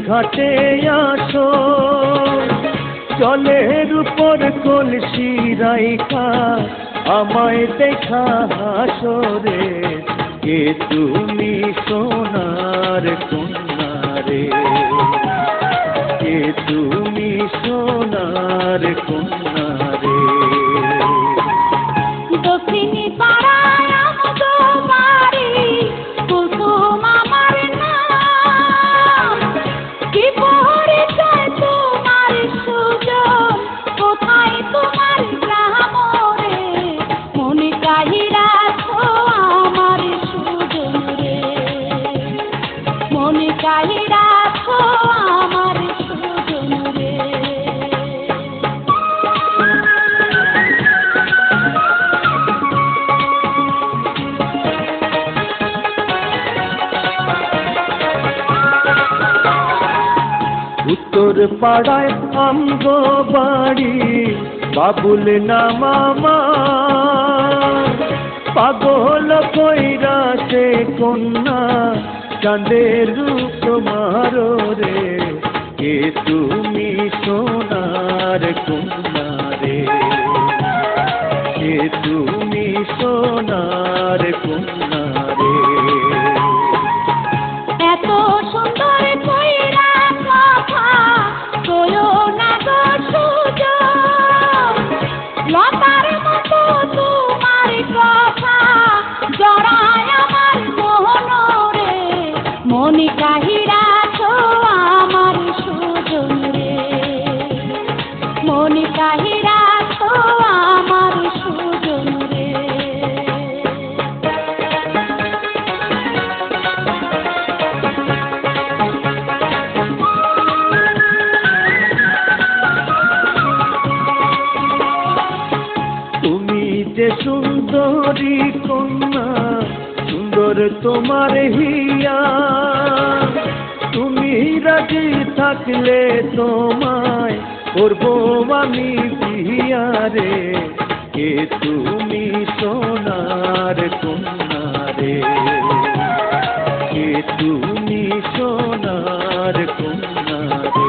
ঘাটে আসো, জলের উপর কলসি রাইখা আমায় দেখা হাসো রে। কে তুমি সোনার কন্যা রে, কে তুমি সোনার কন্যা রে। দক্ষিণী পাড়ায় আমগো বাড়ি, কুসুম আমার নাম। কি পরিচয় তোমার সুজন, কোথায় তোমার গ্রাম রে। মনে কাহিরা তো আমার সুজন রে, মনে কাহিরা তো আমার সুজন রে। উত্তর পাড়ায় আমগো বাড়ি, বাবুল নাম আমার। পাগল কইরা সে কন্যা, চাঁদের রূপ তোমারো রে। কে তুমি সোনার কন্যা রে, কে তুমি সোনার কন্যা রে। এত সুন্দর কইরা কথা কইও না গো সুজন, লতার মতো তোমার কথা জড়ায় আমার মোহন রে। মনে কাহিরা তো আমার সুজন রে, মনে কাহিরা তো আমার সুজন রে। তুমি যে সুন্দরী কন্যা, সুন্দর তোমার হিয়া। তুমি রাজি থাকলে তোমায় করবো আমি বিয়া রে। কে তুমি সোনার কন্যা রে, কে তুমি সোনার কন্যা রে।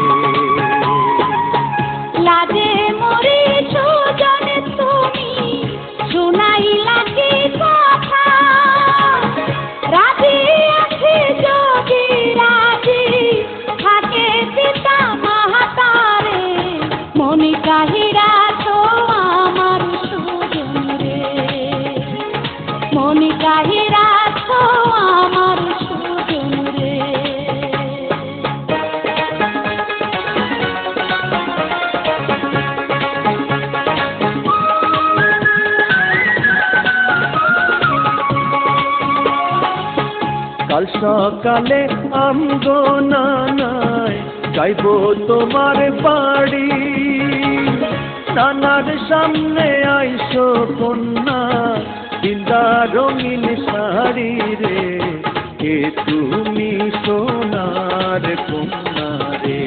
লাজে মরি সুজন তুমি, শুনাইলা কি কথা। রাজি আছি যদি রাজি থাকে পিতা মাতারে। মনে কাহিরা তো আমার সুজন রে, মনে কাহিরা তো আমার সুজন রে। কাল সকালে আমগো নানায় যাইব তোমার বাড়ি। নানার সামনে আইসো কন্যা, বিন্দা রঙিন শাড়ি রে। কে তুমি সোনার কন্যা রে।